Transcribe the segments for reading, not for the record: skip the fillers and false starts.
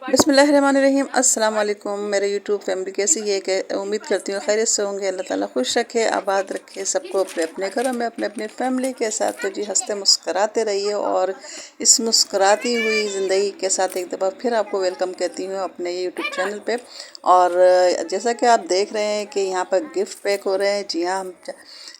बिस्मिल्लाहिर्रहमानिर्रहीम। अस्सलाम वालेकुम मेरे यूट्यूब फैमिली, कैसी है कि उम्मीद करती हूँ खैरियत से होंगे। अल्लाह ताला खुश रखे, आबाद रखे सबको अपने अपने घरों में अपने अपने फैमिली के साथ। तो जी हंसते मुस्कराते रहिए और इस मुस्कराती हुई ज़िंदगी के साथ एक दफ़ा फिर आपको वेलकम कहती हूँ अपने यूट्यूब चैनल पे। और जैसा कि आप देख रहे हैं कि यहाँ पर गिफ्ट पैक हो रहे हैं। जी हाँ,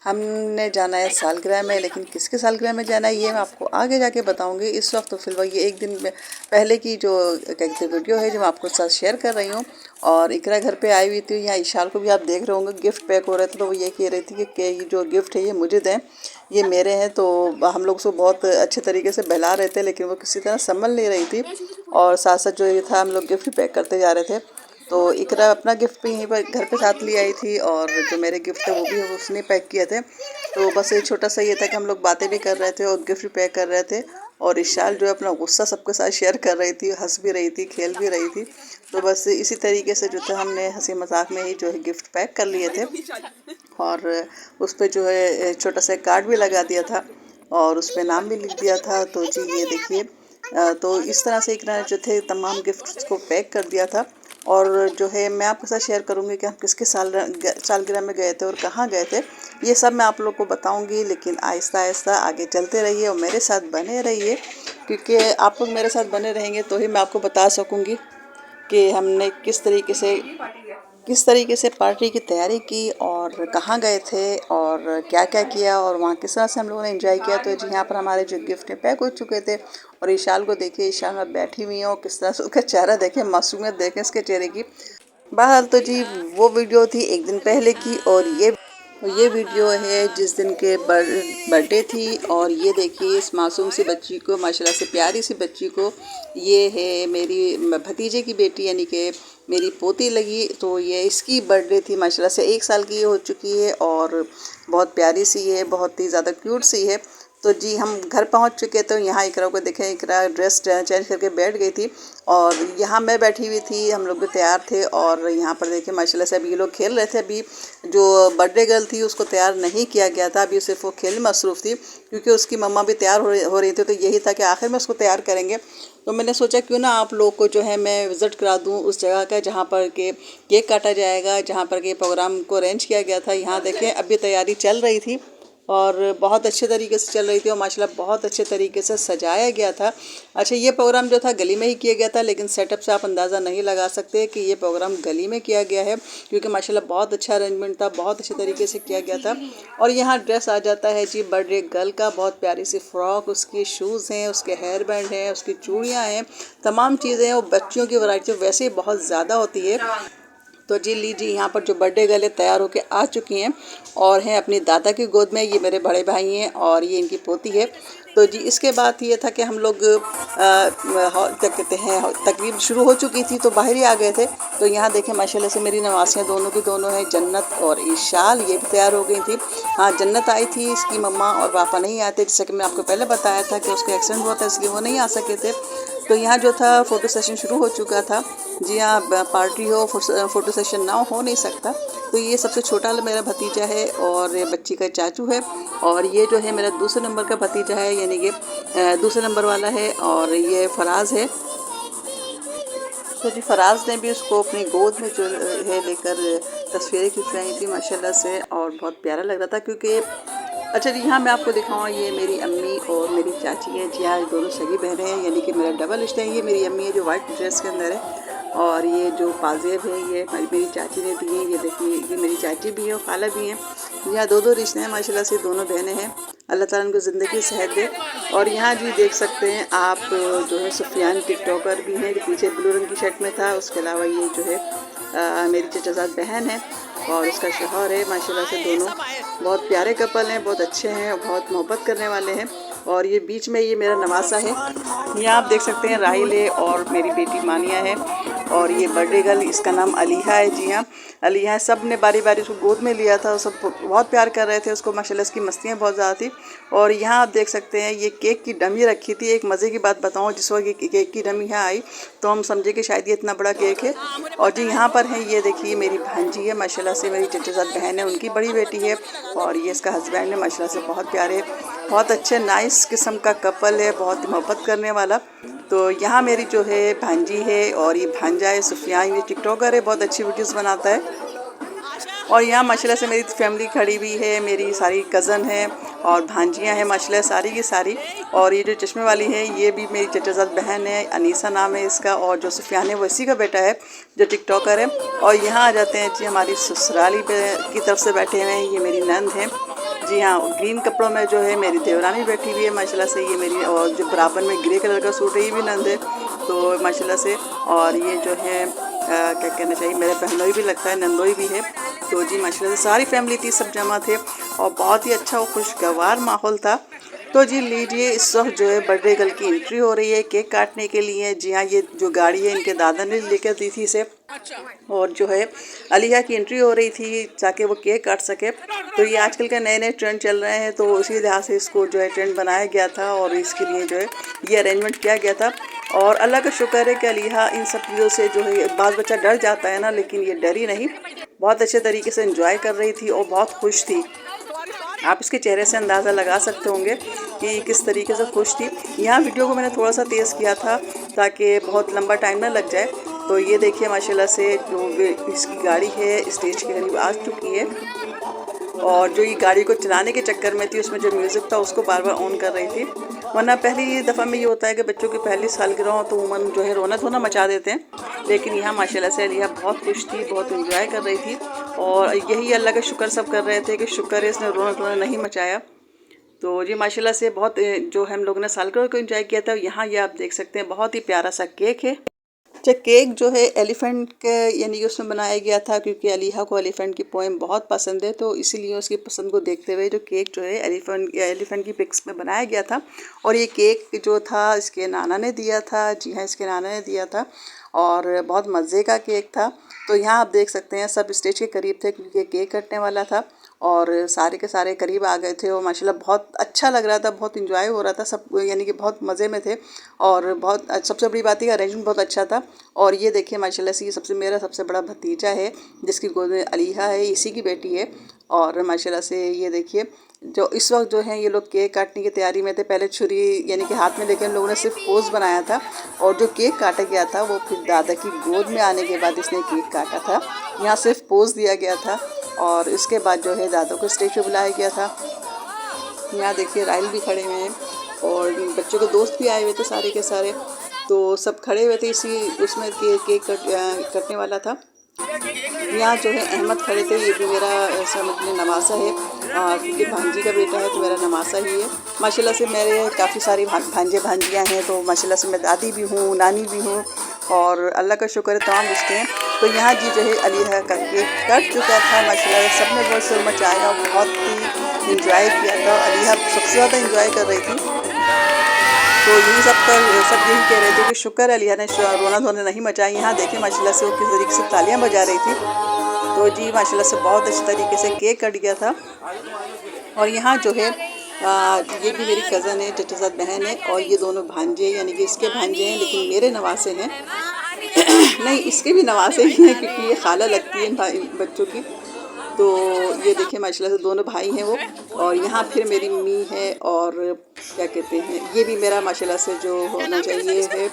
हमने जाना है सालगिरह में, लेकिन किसके सालगिरह में जाना है ये मैं आपको आगे जाके बताऊंगी। इस वक्त तो फिलहाल ये एक दिन में पहले की जो कहते वीडियो है जो मैं आपको साथ शेयर कर रही हूँ। और इकरा घर पे आई हुई थी, यहाँ इशाल को भी आप देख रहे होंगे गिफ्ट पैक हो रहे थे। तो वो ये कह रही थी कि ये जो गिफ्ट है ये मुझे दें, ये मेरे हैं। तो हम लोग उसको बहुत अच्छे तरीके से बहला रहे थे, लेकिन वो किसी तरह संभल नहीं रही थी। और साथ साथ जो ये था हम लोग गिफ्ट पैक करते जा रहे थे। तो इकरा अपना गिफ्ट भी यहीं पर घर पे साथ ले आई थी, और जो मेरे गिफ्ट थे वो भी उसने पैक किए थे। तो बस ये छोटा सा ये था कि हम लोग बातें भी कर रहे थे और गिफ्ट भी पैक कर रहे थे। और इशाल जो है अपना गुस्सा सबके साथ शेयर कर रही थी, हंस भी रही थी, खेल भी रही थी। तो बस इसी तरीके से जो था हमने हंसी मजाक में ही जो है गिफ्ट पैक कर लिए थे। और उस पर जो है छोटा सा कार्ड भी लगा दिया था और उस पर नाम भी लिख दिया था। तो जी ये देखिए, तो इस तरह से इकरा ने जो थे तमाम गिफ्ट्स को पैक कर दिया था। और जो है मैं आपके साथ शेयर करूंगी कि हम किसके सालगिरह में गए थे और कहाँ गए थे। ये सब मैं आप लोग को बताऊंगी, लेकिन आहिस्ता आहिस्ता आगे चलते रहिए और मेरे साथ बने रहिए, क्योंकि आप लोग मेरे साथ बने रहेंगे तो ही मैं आपको बता सकूंगी कि हमने किस तरीके से पार्टी की तैयारी की और कहाँ गए थे और क्या क्या किया और वहाँ किस तरह से हम लोगों ने एंजॉय किया। तो जी यहाँ पर हमारे जो गिफ्ट पैक हो चुके थे। और ईशाल को देखिए, ईशाल में बैठी हुई है और किस तरह से उसका चेहरा देखें, मासूमियत देखें इसके चेहरे की। बहरहाल तो जी वो वीडियो थी एक दिन पहले की, और ये वीडियो है जिस दिन के बर्थडे थी। और ये देखिए इस मासूम सी बच्ची को, माशाल्लाह से प्यारी सी बच्ची को, ये है मेरी भतीजे की बेटी यानी कि मेरी पोती लगी। तो ये इसकी बर्थडे थी, माशाल्लाह से 1 साल की हो चुकी है और बहुत प्यारी सी है, बहुत ही ज़्यादा क्यूट सी है। तो जी हम घर पहुंच चुके थे। यहाँ इकरा को देखें, इकरा ड्रेस चेंज करके बैठ गई थी और यहाँ मैं बैठी हुई थी, हम लोग भी तैयार थे। और यहाँ पर देखें माशाल्लाह से अभी ये लोग खेल रहे थे। अभी जो बर्थडे गर्ल थी उसको तैयार नहीं किया गया था, अभी सिर्फ वो खेल में मसरूफ़ थी, क्योंकि उसकी मम्मा भी तैयार हो रही थी। तो यही था कि आखिर में उसको तैयार करेंगे। तो मैंने सोचा क्यों ना आप लोग को जो है मैं विज़िट करा दूँ उस जगह का जहाँ पर के केक काटा जाएगा, जहाँ पर के प्रोग्राम को अरेंज किया गया था। यहाँ देखें अभी तैयारी चल रही थी और बहुत अच्छे तरीके से चल रही थी और माशाल्लाह बहुत अच्छे तरीके से सजाया गया था। अच्छा, ये प्रोग्राम जो था गली में ही किया गया था, लेकिन सेटअप से आप अंदाज़ा नहीं लगा सकते कि ये प्रोग्राम गली में किया गया है, क्योंकि माशाल्लाह बहुत अच्छा अरेंजमेंट था, बहुत अच्छे तरीके से किया गया था। और यहाँ ड्रेस आ जाता है जी बर्थडे गर्ल का, बहुत प्यारी सी फ्रॉक, उसकी शूज़ हैं, उसके हेयर बैंड हैं, उसकी चूड़ियाँ हैं, तमाम चीज़ें हैं। और बच्चियों की वैरायटी वैसे ही बहुत ज़्यादा होती है। तो जी लीजिए, यहाँ पर जो बर्थडे गर्ल है तैयार होके आ चुकी हैं और हैं अपनी दादा की गोद में। ये मेरे बड़े भाई हैं और ये इनकी पोती है। तो जी इसके बाद ये था कि हम लोग क्या कहते हैं, तकरीब शुरू हो चुकी थी तो बाहर ही आ गए थे। तो यहाँ देखें माशाल्लाह से मेरी नवासियाँ दोनों की दोनों हैं, जन्नत और ईशाल, ये भी तैयार हो गई थी। हाँ, जन्नत आई थी, इसकी मम्मा और पापा नहीं आए थे, जैसे कि मैं आपको पहले बताया था कि उसका एक्सीडेंट हुआ था इसलिए वो नहीं आ सके थे। तो यहाँ जो था फ़ोटो सेशन शुरू हो चुका था। जी हाँ, पार्टी हो फ़ोटो सेशन ना हो नहीं सकता। तो ये सबसे छोटा मेरा भतीजा है और बच्ची का चाचू है। और ये जो है मेरा दूसरे नंबर का भतीजा है, यानी कि दूसरे नंबर वाला है, और ये फराज है। तो जी फराज ने भी उसको अपनी गोद में जो है लेकर तस्वीरें खिंचवाई थी माशाल्लाह से, और बहुत प्यारा लग रहा था। क्योंकि अच्छा जी, यहाँ मैं आपको दिखाऊँ, ये मेरी अम्मी और मेरी चाची है। जी हाँ, दोनों सगी बहनें हैं, यानी कि मेरा डबल रिश्ता है। ये मेरी अम्मी है जो वाइट ड्रेस के अंदर है, और ये जो पाजेब है ये मेरी चाची ने दी है। ये देखिए, ये मेरी चाची भी है और खाला भी हैं। यहाँ दो रिश्ते हैं माशाल्लाह से, दोनों बहनें हैं। अल्लाह ताला उनको ज़िंदगी सेहत दे। और यहाँ जी देख सकते हैं आप, जो है सुफियान टिकटॉकर भी हैं जो पीछे ब्लू रंग की शर्ट में था। उसके अलावा ये जो है मेरी चचाजाद बहन है और उसका शौहर है। माशाल्लाह से दोनों बहुत प्यारे कपल हैं, बहुत अच्छे हैं और बहुत मोहब्बत करने वाले हैं। और ये बीच में ये मेरा नवासा है। यहाँ आप देख सकते हैं राहिल है और मेरी बेटी मानिया है। और ये बर्थडे गर्ल, इसका नाम अलीहा है। जी हाँ, अलीहा है। सब ने बारी बारी उसको गोद में लिया था, सब बहुत प्यार कर रहे थे उसको, माशाल्लाह इसकी मस्तियाँ बहुत ज़्यादा थी। और यहाँ आप देख सकते हैं ये केक की डमी रखी थी। एक मज़े की बात बताऊँ, जिस वक्त ये केक की डमी यहाँ आई तो हम समझे कि शायद ये इतना बड़ा केक है। और जी यहाँ पर है, ये देखिए मेरी भांजी है, माशाल्लाह से मेरी चचेज़ाद बहन है, उनकी बड़ी बेटी है। और ये इसका हस्बैंड है, माशाल्लाह से बहुत प्यारे, बहुत अच्छे नाइस किस्म का कपल है, बहुत मोहब्बत करने वाला। तो यहाँ मेरी जो है भांजी है और ये भांजा है सुफियान, ये टिकटॉकर है, बहुत अच्छी वीडियोस बनाता है। और यहाँ माशाल्लाह से मेरी फैमिली खड़ी हुई है, मेरी सारी कज़न हैं और भांजियाँ हैं माशाल्लाह सारी की सारी। और ये जो चश्मे वाली है ये भी मेरी चचाजाद बहन है, अनीसा नाम है इसका, और जो सुफियान है वो इसी का बेटा है जो टिकटॉकर है। और यहाँ आ जाते हैं जी हमारी ससुराली की तरफ से बैठे हुए हैं, ये मेरी नंद हैं जी हाँ। ग्रीन कपड़ों में जो है मेरी देवरानी बैठी हुई है माशाल्लाह से, ये मेरी, और जो बराबर में ग्रे कलर का सूट है ये भी नंद है तो माशाल्लाह से। और ये जो है क्या कहना चाहिए, मेरे बहनोई भी लगता है, नंदोई भी है। तो जी माशाल्लाह से सारी फैमिली थी, सब जमा थे और बहुत ही अच्छा और खुशगवार माहौल था। तो जी लीजिए, इस वक्त जो है बर्थडे गर्ल की एंट्री हो रही है केक काटने के लिए। जी हाँ, ये जो गाड़ी है इनके दादा ने लेकर दी थी इसे, और जो है अलिया की एंट्री हो रही थी ताकि वो केक काट सके। तो ये आजकल के नए नए ट्रेंड चल रहे हैं, तो उसी लिहाज से इसको जो है ट्रेंड बनाया गया था और इसके लिए जो है ये अरेंजमेंट किया गया था। और अल्लाह का शुक्र है कि अलिया इन सब चीज़ों से जो है, बाल बच्चा डर जाता है ना, लेकिन ये डरी नहीं, बहुत अच्छे तरीके से एंजॉय कर रही थी और बहुत खुश थी। आप इसके चेहरे से अंदाज़ा लगा सकते होंगे कि किस तरीके से खुश थी। यहाँ वीडियो को मैंने थोड़ा सा तेज़ किया था ताकि बहुत लंबा टाइम ना लग जाए। तो ये देखिए माशाल्लाह से जो इसकी गाड़ी है स्टेज के करीब आ चुकी है, और जो ये गाड़ी को चलाने के चक्कर में थी उसमें जो म्यूज़िक था उसको बार बार ऑन कर रही थी। वरना पहली दफ़ा में ये होता है कि बच्चों की पहली सालगिरह हो तो उमन जो है रोना धोना मचा देते हैं, लेकिन यहाँ माशाल्लाह से अलिया बहुत खुश थी, बहुत एंजॉय कर रही थी। और यही अल्लाह का शुक्र सब कर रहे थे कि शुक्र है इसने रोना धोना नहीं मचाया। तो जी माशाल्लाह से बहुत जो हम लोगों ने सालगिरह को एंजॉय किया था। यहाँ ये आप देख सकते हैं बहुत ही प्यारा सा केक है। अच्छा, केक जो है एलिफेंट के यानी कि उसमें बनाया गया था, क्योंकि अलिया को एलिफेंट की पोएम बहुत पसंद है, तो इसीलिए उसकी पसंद को देखते हुए जो केक जो है एलिफेंट की पिक्स में बनाया गया था। और ये केक जो था इसके नाना ने दिया था, जी हाँ इसके नाना ने दिया था, और बहुत मज़े का केक था। तो यहाँ आप देख सकते हैं सब स्टेज के करीब थे क्योंकि केक कटने वाला था, और सारे के सारे करीब आ गए थे और माशाल्लाह बहुत अच्छा लग रहा था, बहुत इंजॉय हो रहा था सब, यानी कि बहुत मज़े में थे। और बहुत सबसे बड़ी बात है अरेंजमेंट बहुत अच्छा था। और ये देखिए माशाल्लाह से ये मेरा सबसे बड़ा भतीजा है जिसकी गोद में अलिया है, इसी की बेटी है। और माशाल्लाह से ये देखिए जो इस वक्त जो है ये लोग केक काटने की तैयारी में थे। पहले छुरी यानी कि हाथ में लेके हम लोगों ने सिर्फ पोज बनाया था, और जो केक काटा गया था वो फिर दादा की गोद में आने के बाद इसने केक काटा था। यहाँ सिर्फ पोज दिया गया था और इसके बाद जो है दादा को स्टेज पे बुलाया गया था। यहाँ देखिए राइल भी खड़े हुए हैं और बच्चों के दोस्त भी आए हुए थे सारे के सारे, तो सब खड़े हुए थे इसी उसमें केक कटने वाला था। यहाँ जो है अहमद खड़े थे, ये भी मेरा समझ में नवासा है क्योंकि भांजी का बेटा है तो मेरा नवासा ही है। माशाल्लाह से मेरे काफ़ी सारी भांजे भांजियाँ हैं, तो माशाल्लाह से मैं दादी भी हूँ, नानी भी हूँ, और अल्लाह का शुक्र है तमाम रिश्ते हैं। तो यहाँ जी जो है अलिया का केक कट चुका था माशाल्लाह, सब ने बहुत शोर मचाया और बहुत ही इंजॉय किया था। अलिया सबसे ज़्यादा इंजॉय कर रही थी। तो यही सब यही कह रहे थे कि शुक्र अलिया ने रोना धोना नहीं मचाया। यहाँ देखिए माशाल्लाह से वो किस तरीके से तालियां बजा रही थी। तो जी माशाल्लाह से बहुत अच्छे तरीके से केक कट गया था। और यहाँ जो है ये भी मेरी कज़न है, चचाजाद बहन है, और ये दोनों भांजे यानी कि इसके भांजे हैं लेकिन मेरे नवासे हैं नहीं इसके भी नवासे ही हैं क्योंकि ये खाला लगती है इन बच्चों की। तो ये देखिए माशाल्लाह से दोनों भाई हैं वो। और यहाँ फिर मेरी मम्मी है, और क्या कहते हैं ये भी मेरा माशाल्लाह से जो होना चाहिए है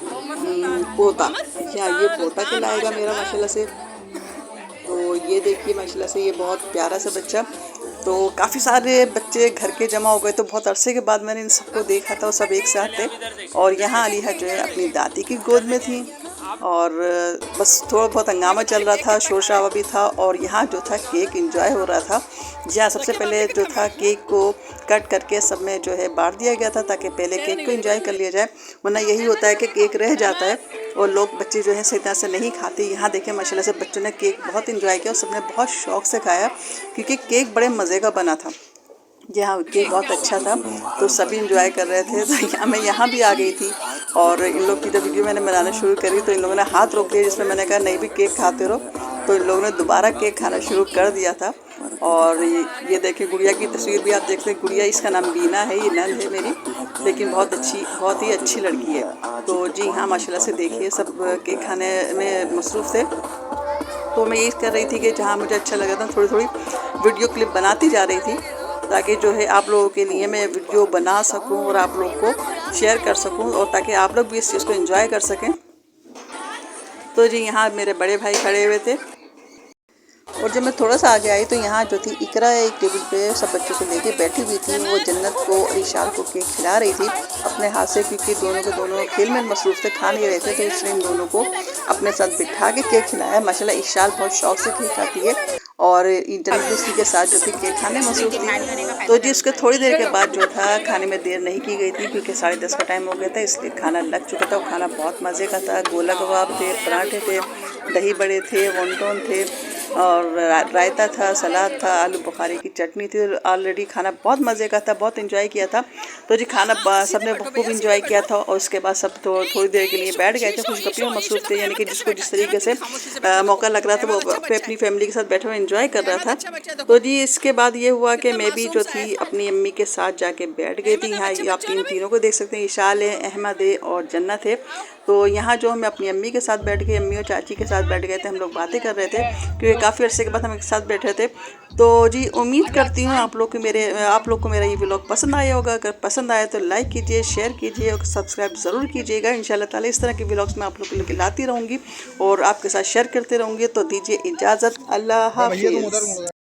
पोता, या ये पोता कहलाएगा मेरा माशाल्लाह से। तो ये देखिए माशाल्लाह से ये बहुत प्यारा सा बच्चा। तो काफ़ी सारे बच्चे घर के जमा हो गए, तो बहुत अरसे के बाद मैंने इन सबको देखा था और सब एक साथ थे। और यहाँ अलिया जो है अपनी दादी की गोद में थी, और बस थोड़ा बहुत हंगामा चल रहा था, शोर शराबा भी था, और यहाँ जो था केक एंजॉय हो रहा था। जहाँ सबसे पहले जो था केक को कट करके सब में जो है बांट दिया गया था ताकि पहले केक को एंजॉय कर लिया जाए, वरना यही होता है कि केक रह जाता है और लोग बच्चे जो है सही तरह से नहीं खाते। यहाँ देखें माशाल्लाह से बच्चों ने केक बहुत एंजॉय किया और सबने बहुत शौक़ से खाया क्योंकि केक बड़े मज़े का बना था। जी हाँ, केक बहुत अच्छा था, तो सभी इंजॉय कर रहे थे। तो मैं यहाँ भी आ गई थी, और इन लोग की जब वीडियो मैंने बनाना शुरू करी तो इन लोगों ने हाथ रोक दिया, जिसमें मैंने कहा नहीं भी केक खाते रहो, तो इन लोगों ने दोबारा केक खाना शुरू कर दिया था। और ये देखिए गुड़िया की तस्वीर भी आप देख सकते हैं। गुड़िया, इसका नाम बीना है, ये नंद है मेरी, लेकिन बहुत ही अच्छी लड़की है। तो जी हाँ माशाल्लाह से देखिए सब केक खाने में मसरूफ़ थे। तो मैं यही कर रही थी कि जहाँ मुझे अच्छा लगा था थोड़ी थोड़ी वीडियो क्लिप बनाती जा रही थी ताकि जो है आप लोगों के लिए मैं वीडियो बना सकूं और आप लोग को शेयर कर सकूं और ताकि आप लोग भी इस चीज़ को एंजॉय कर सकें। तो जी यहाँ मेरे बड़े भाई खड़े हुए थे और जब मैं थोड़ा सा आगे आई तो यहाँ जो थी इकरा एक टेबल पे सब बच्चों को लेके बैठी हुई थी। वो जन्नत को और ईशान को केक खिला रही थी अपने हाथ से, क्योंकि दोनों के दोनों खेल में मसरूफ थे, खा नहीं रहे थे, तो इसलिए इन दोनों को अपने साथ बिठा के केक खिलाया। माशाल्लाह ईशान बहुत शौक से केक खाती है और जन्नत उसी के साथ जो थी केक खाने में मसरूफ थी। तो जी उसके थोड़ी देर के बाद जो था खाने में देर नहीं की गई थी, क्योंकि 10:30 का टाइम हो गया था, इसलिए खाना लग चुका था। और खाना बहुत मज़े का था। गोला कबाब थे, पराठे थे, दही बड़े थे, वॉन्टोन थे और रायता था, सलाद था, आलू बुखारे की चटनी थी। ऑलरेडी खाना बहुत मज़े का था, बहुत इंजॉय किया था। तो जी खाना सबने खूब इंजॉय किया था और उसके बाद सब थोड़ी देर के लिए बैठ गए थे, खुशगपियों में मसरूफ थे, यानी कि जिसको जिस तरीके से मौका लग रहा था वो अपनी फैमिली के साथ बैठे हुए इंजॉय कर रहा था। तो जी इसके बाद ये हुआ कि मैं भी जो थी अपनी अम्मी के साथ जाके बैठ गई थी। यहाँ आप तीनों को देख सकते हैं, इशाल है, अहमद है और जन्नत है। तो यहाँ जो हम अपनी अम्मी के साथ बैठ गए, अम्मी और चाची के साथ बैठ गए थे, हम लोग बातें कर रहे थे क्योंकि काफ़ी अरसे के बाद हम एक साथ बैठे थे। तो जी उम्मीद करती हूँ आप लोग को मेरा ये व्लॉग पसंद आया होगा। अगर पसंद आया तो लाइक कीजिए, शेयर कीजिए और सब्सक्राइब ज़रूर कीजिएगा। इंशाल्लाह ताला इस तरह के व्लॉग्स मैं आप लोग के लिए लाती रहूँगी और आपके साथ शेयर करते रहूँगी। तो दीजिए इजाज़त, अल्लाह हाफ़िज़।